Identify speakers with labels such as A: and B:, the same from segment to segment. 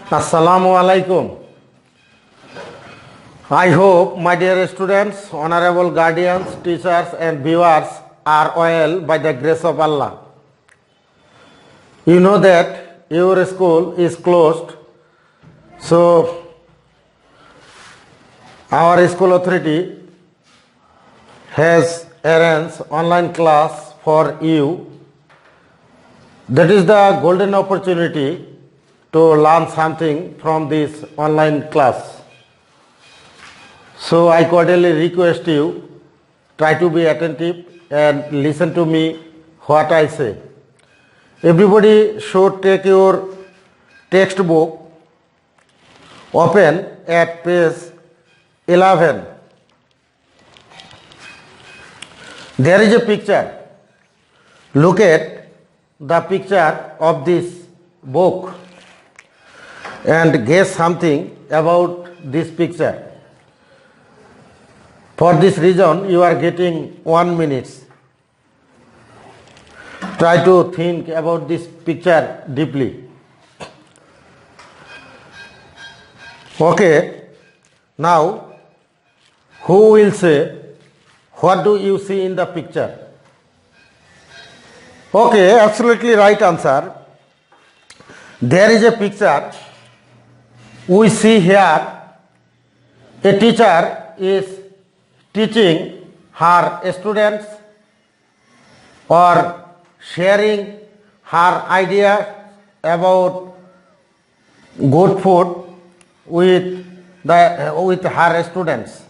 A: Assalamu alaikum. I hope, my dear students, honorable guardians, teachers, and viewers are well by the grace of Allah. You know that your school is closed, so our school authority has arranged online class for you. That is the golden opportunity to learn something from this online class. So I cordially request you, try to be attentive and listen to me what I say. Everybody should take your textbook, open at page 11. There is a picture. Look at the picture of this book and guess something about this picture. For this reason, you are getting 1 minute. Try to think about this picture deeply. Okay, now who will say, what do you see in the picture? Okay, absolutely right answer. There is a picture. We see here a teacher is teaching her students or sharing her idea about good food with her students.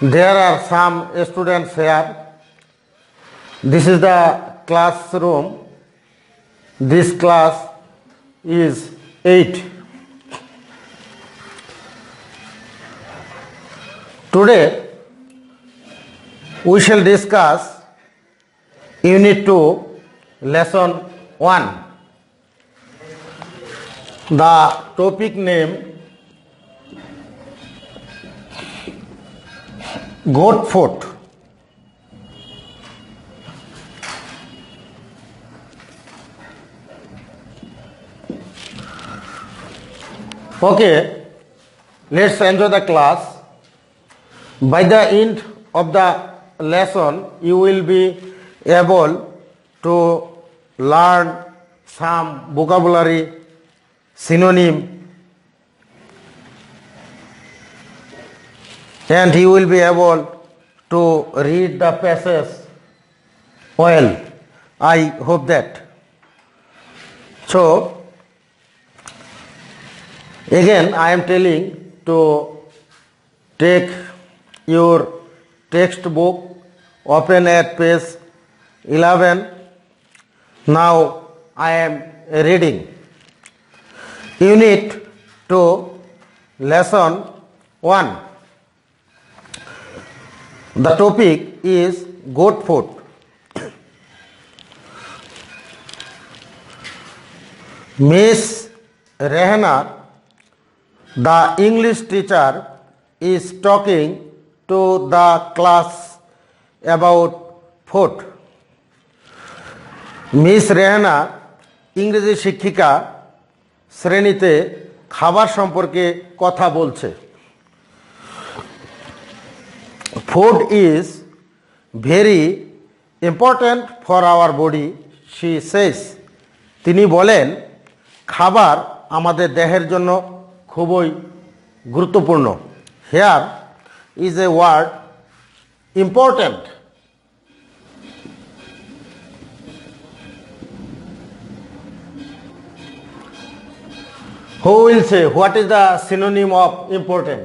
A: There are some students here. This is the classroom. This class is 8. Today we shall discuss Unit 2, Lesson 1. The topic name goat foot. Okay, let's enjoy the class. By the end of the lesson, you will be able to learn some vocabulary, synonym, and you will be able to read the passage well. I hope that. So, again, I am telling to take your textbook, open at page 11. Now I am reading. Unit 2, Lesson 1. The topic is goat food. Miss Rehna, the English teacher, is talking to the class about food. Miss Rehana ইংরেজি শিক্ষিকা শ্রেণীতে খাবার সম্পর্কে কথা বলছে। Food is very important for our body, she says. তিনি বলেন খাবার আমাদের দেহের জন্য খুবই গুরুত্বপূর্ণ। Here is a word important. Who will say what is the synonym of important?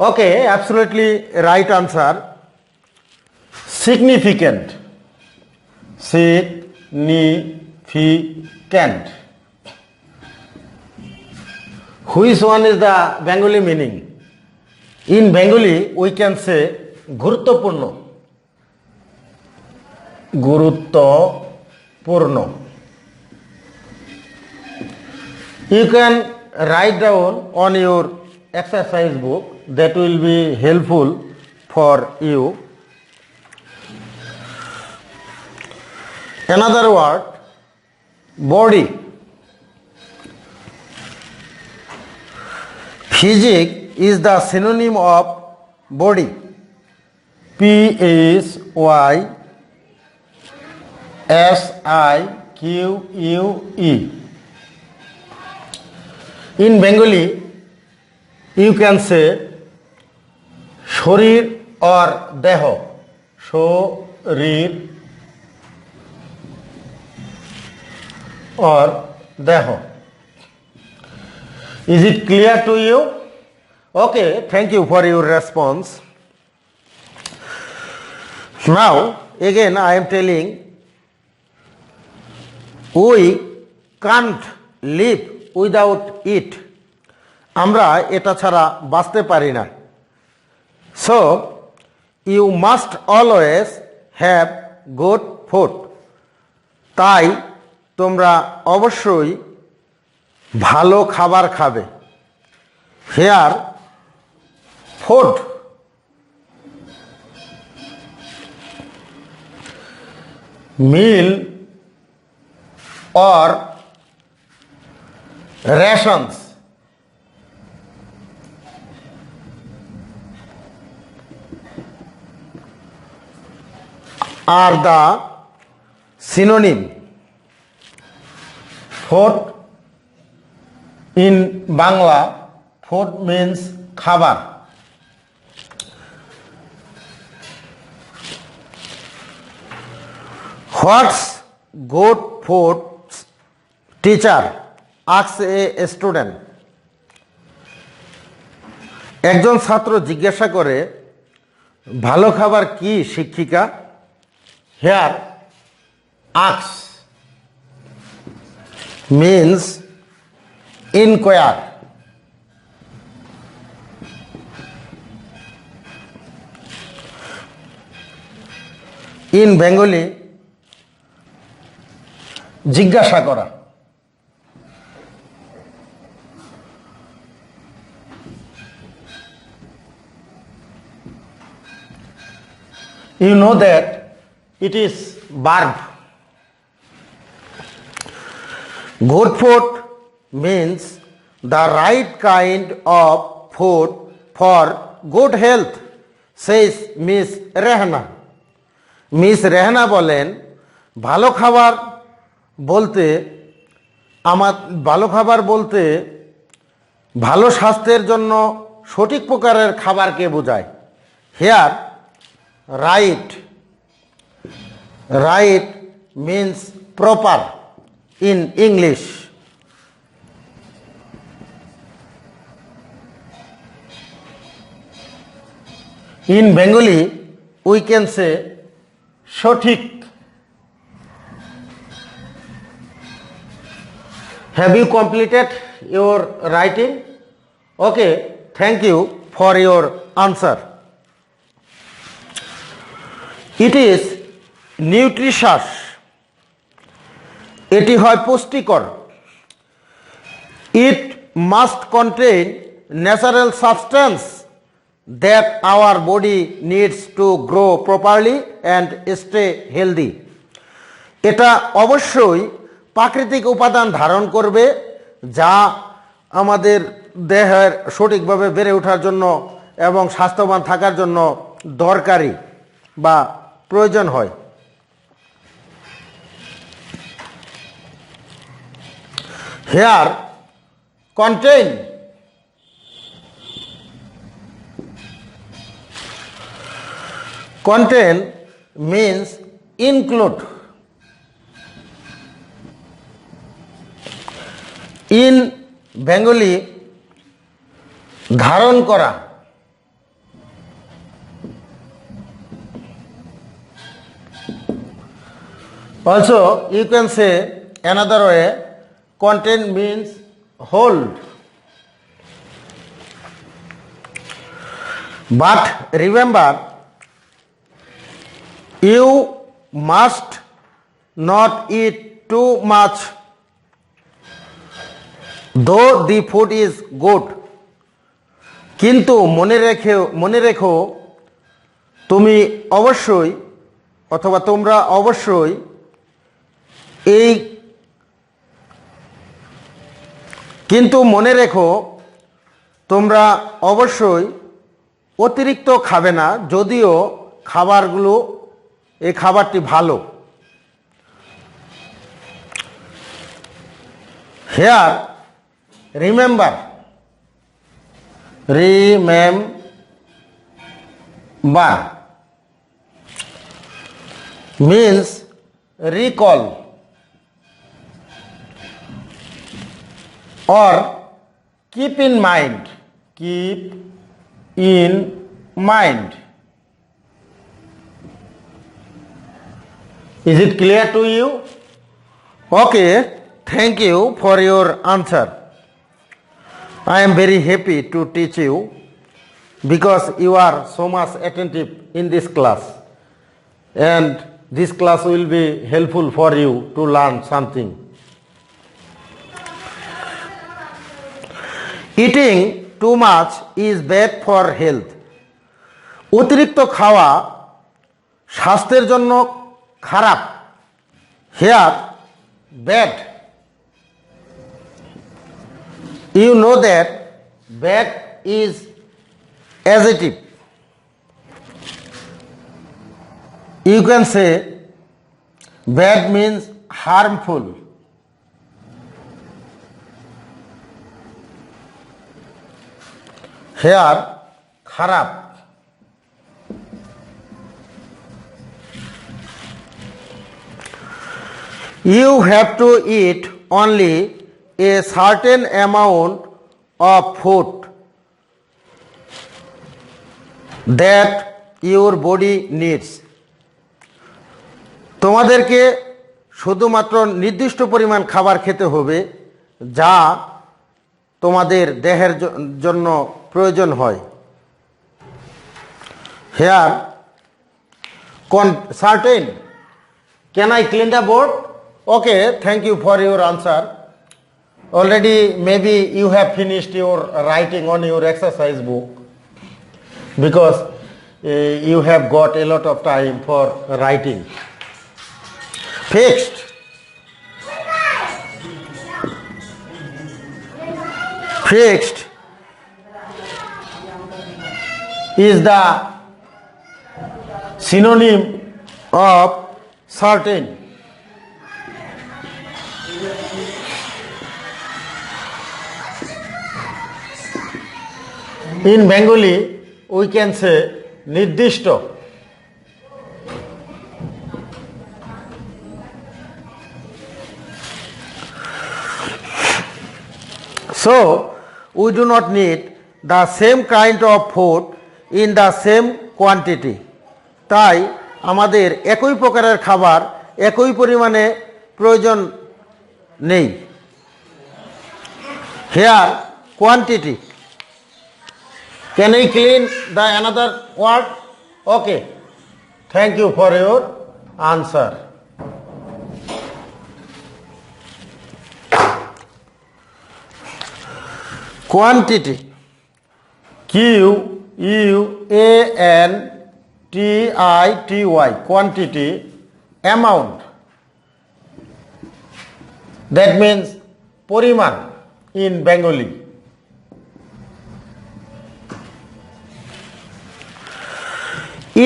A: Okay, absolutely right answer. Significant. Significant. Which one is the Bengali meaning? In Bengali, we can say Guruttopurno. Guruttopurno. You can write down on your exercise book, that will be helpful for you. Another word, body. Physic is the synonym of body. PHYSIQUE. In Bengali, you can say শরীর or দেহ, শরীর or দেহ. Is it clear to you? Okay, thank you for your response. Now, again I am telling, we can't live without it. আমরা এটা ছাড়া বাঁচতে পারি না. So, you must always have good food. তাই তোমরা অবশ্যই ভালো খাবার খাবে. Here, food meal or rations are the synonym. Food in Bangla, food means খাবার. What's good food, teacher? Asks a student. একজন ছাত্র জিজ্ঞাসা করে, ভালো খাবার কি শিক্ষিকা? Here, asks means inquire. In Bengali, জিজ্ঞাসা করা. You know that it is verb. Good food means the right kind of food for good health, says Miss Rehna. Miss Rehna বলেন, ভালো খাবার বলতে ভালো স্বাস্থ্যের জন্য সঠিক প্রকারের খাবারকে বোঝায়. Here, right means proper in English. In Bengali, we can say সঠিক. Have you completed your writing? Okay, thank you for your answer. It is nutritious. এটি হয় পুষ্টিকর. It must contain natural substance that our body needs to grow properly and stay healthy. এটা অবশ্যই প্রাকৃতিক উপাদান ধারণ করবে যা আমাদের দেহের সঠিকভাবে বেড়ে ওঠার জন্য এবং স্বাস্থ্যবান থাকার জন্য দরকারি বা প্রয়োজন হয়. Here, contain means include. In Bengali, ধারণ করা. Also, you can say another way, contain means hold. But remember, you must not eat too much, though the food is good. কিন্তু মনে রেখো তুমি অবশ্যই অথবা তোমরা অবশ্যই কিন্তু মনে রেখো তোমরা অবশ্যই অতিরিক্ত খাবে না, যদিও খাবারগুলো এই খাবারটি ভালো। Here remember means recall or keep in mind. Keep in mind. Is it clear to you? Okay, thank you for your answer. I am very happy to teach you because you are so much attentive in this class, and this class will be helpful for you to learn something. Eating too much is bad for health. অতিরিক্ত খাওয়া স্বাস্থ্যের জন্য খারাপ। Here, bad. You know that bad is adjective. You can say bad means harmful. Here, kharap. You have to eat only a certain amount of food that your body needs. তোমাদেরকে শুধুমাত্র নির্দিষ্ট পরিমাণ খাবার খেতে হবে যা তোমাদের দেহের জন্য প্রয়োজন হয়। Here, certain. Can I clean the board? Okay, thank you for your answer. Already maybe you have finished your writing on your exercise book because you have got a lot of time for writing. Fixed. Fixed is the synonym of certain. In Bengali, we can say nirdishto. So, we do not need the same kind of food in the same quantity. তাই আমাদের একই প্রকারের খাবার একই পরিমাণে প্রয়োজন নেই। Here, quantity. Can I clean the another word? Okay. Thank you for your answer. Quantity. Quantity. Quantity. Amount. That means poriman in Bengali.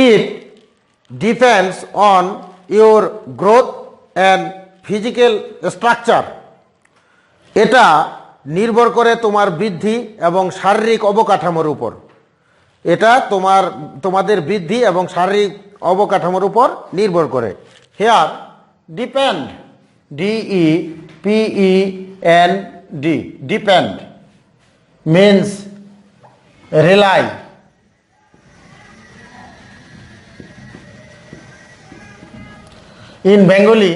A: It depends on your growth and physical structure. এটা নির্ভর করে তোমার বৃদ্ধি এবং শারীরিক অবকাঠামোর উপর। এটা তোমাদের বৃদ্ধি এবং শারীরিক অবকাঠামোর উপর নির্ভর করে। Here, depend. D-E-P-E-N-D. Depend means rely. In Bengali,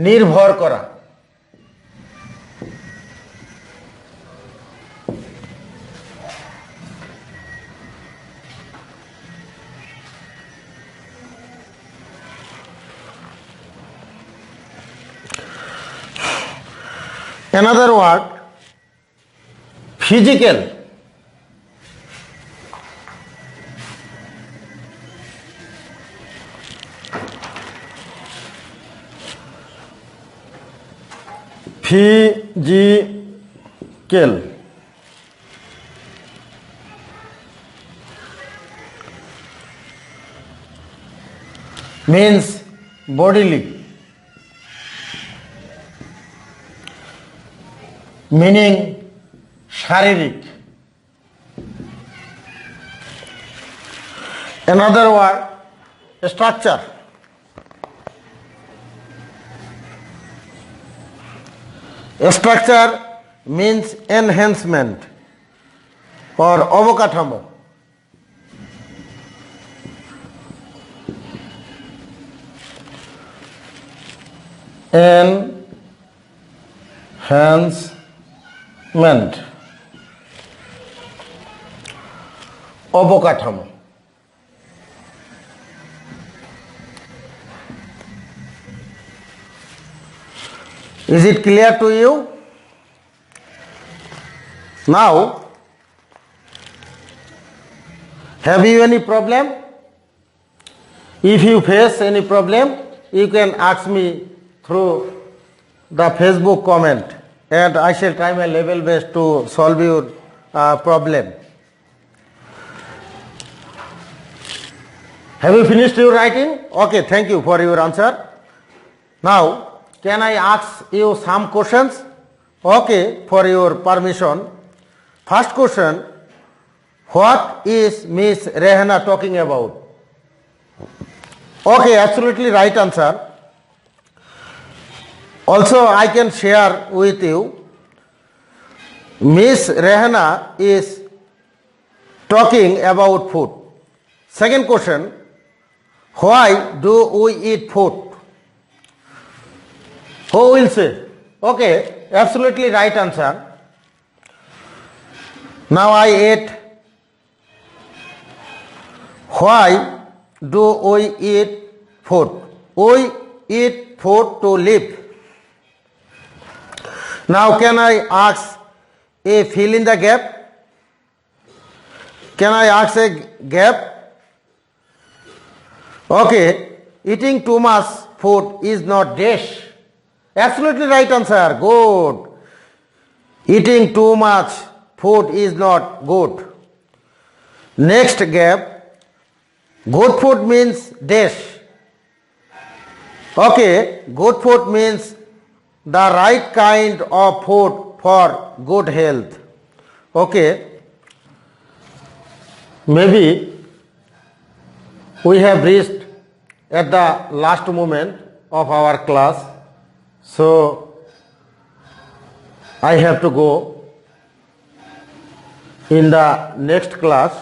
A: নির্ভর করা। Another word, physical. Physical means bodily, meaning শারীরিক. Another word, structure. Structure means enhancement or অবকাঠামো. Enhancement, অবকাঠামো. Is it clear to you? Now, have you any problem? If you face any problem, you can ask me through the Facebook comment, and I shall try my level best to solve your problem. Have you finished your writing? Okay, thank you for your answer. Now, can I ask you some questions? Okay, for your permission. First question, what is Miss Rehana talking about? Okay, absolutely right answer. Also, I can share with you, Miss Rehana is talking about food. Second question, why do we eat food? Who will say? Okay, absolutely right answer. Now I ate. Why do we eat food? We eat food to live. Now can I ask a fill in the gap? Can I ask a gap? Okay, eating too much food is not dish. Absolutely right answer. Good. Eating too much food is not good. Next gap. Good food means dish. Okay, good food means the right kind of food for good health. Okay. Maybe we have reached at the last moment of our class. So I have to go. In the next class,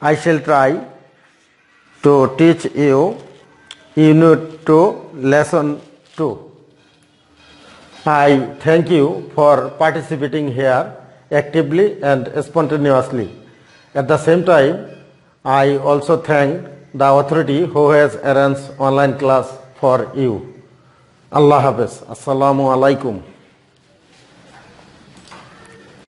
A: I shall try to teach you Unit 2, Lesson 2. I thank you for participating here actively and spontaneously. At the same time, I also thank the authority who has arranged online class for you. Allah Hafiz. Assalamu alaikum.